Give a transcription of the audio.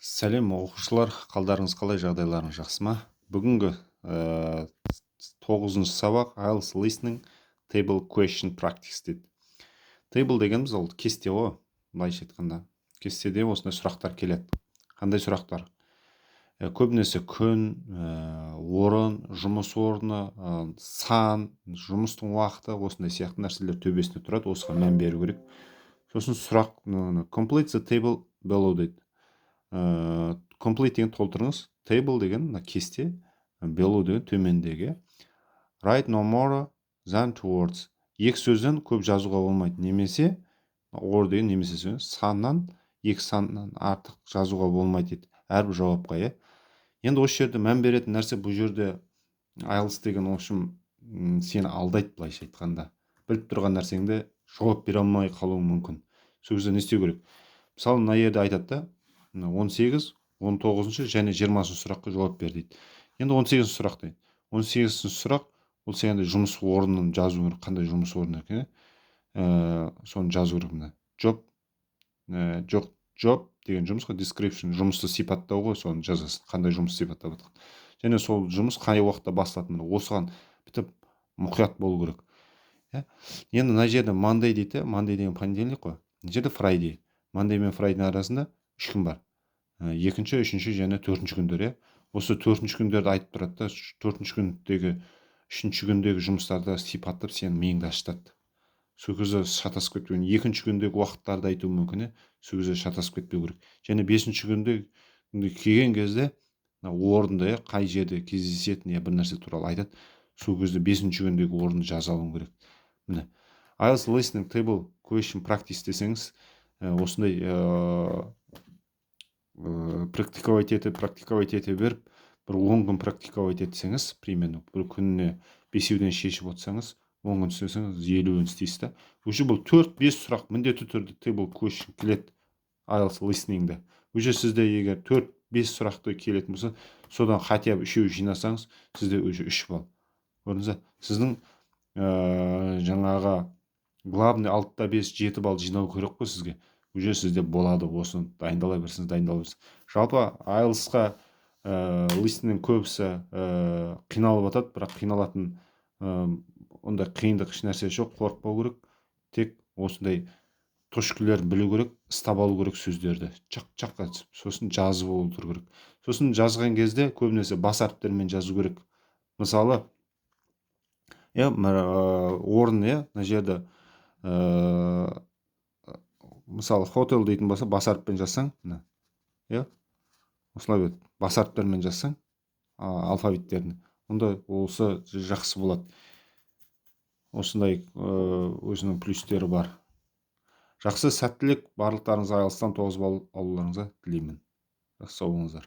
Сәлем оқушылар, қалдарыңыз қалай, жағдайларыңыз жақсы ма? Бүгінгі 9-шы сабақ IELTS Listening Table Question Practice дейді. Table дегеніміз ол кесте ғой, былайша айтқанда. Кестеде осындай сұрақтар келеді. Қандай сұрақтар? Көбінесе күн, орын, жұмыс орны, сан, жұмыстың уақыты, осындай сияқты нәрселер төбесінде тұрады. Осыған мән беру керек. Сосын сұрақ complete the table below дейді. Complete деген толтырыңыз, table деген кесте, below деген төмендегі. Write no more than 2 words. Екі сөзден көп жазуға болмайды. Немесе or деген немесе сөз, саннан, екі саннан артық жазуға болмайды дейді. Әрбір жауапқа, иә. Енді осы жерде мән беретін нәрсе, бұл жерде IELTS деген общем сені алдайды, былайша айтқанда. Біліп тұрған нәрсеңді жауап бере алмай қалуың мүмкін. Сол кезде не істеу керек? Мысалы, мына жерде айтады да, 18, 19 және 20 сұраққа жауап бер дейді. Енді 18 сұрақ дейді. 18 сұрақ, ол сенде жұмыс орнын жазу керек, қандай жұмыс орны екен, соны жазу керек мына. Job деген жұмыс қой, description, жұмысты сипаттау ғой, соны жазасың, қандай жұмыс сипаттап жатқан. Және сол жұмыс қай уақытта басталатыны, осыған бітіп мұқият болу керек. Енді мына жерде Monday дейді, Monday деген понедельник қой. Мына жерде Friday. Monday мен Friday арасында 3 күн бар. Екінші, үшінші және төртінші күндер, осы төртінші күндерді айтып тұрады да, төртінші күндегі, үшінші күндегі жұмыстарды сипаттап сенің миыңды ашытады. Сол кезде шатасып кетпеу, екінші күндегі уақыттарды айту мүмкін, сол кезде шатасып кетпеу керек. Және бесінші күнде келген кезде орынды, қай жерде кездесетін бір нәрсе туралы айтады. Сол кезде бесінші күндегі орынды жаза алуың керек. Міне, IELTS Listening Table Question Practice десеңіз, осындай практиковать ете беріп, бір 10 күн практиковать етсеңіз, примерно бір күніне 5-ден шешіп отырсаңыз, 10 күн істесеңіз 50-ін істейсіз да. Уже бұл 4-5 сұрақ міндетті түрде table question келеді IELTS listening'де. Уже сізде егер 4-5 сұрақты келетін болса, содан хотя бы 3-еу жинасаңыз, сізде уже 3 балл. Көрдіңіз бе? Сіздің жаңағы главный 6-5-7 балл жинау керек қой сізге. Уже сізде болады, осыны дайындала берсіңіз. Жалпы IELTS-қа listening көбісі қиналып атады, бірақ қиналатын ондай қиындық еш нәрсе жоқ, қорықпау керек. Тек осындай точкілер білу керек, ұстап алу керек сөздерді. Чақ-чаққа сосын жазып отыру керек. Сосын жазған кезде көбінесе бас әріптермен жазу керек. Мысалы, орын, мына жерде мысалы hotel дейтін болса, бас әріппен жазсаң, осылай бас әріптермен жазсаң, алфавиттерін, онда осы жақсы болады. Осындай өзінің плюстері бар. Жақсы, сәттілік, барлықтарыңызға IELTS-тан 9 балл алуларыңызға тілеймін. Жақсы сау болыңыздар.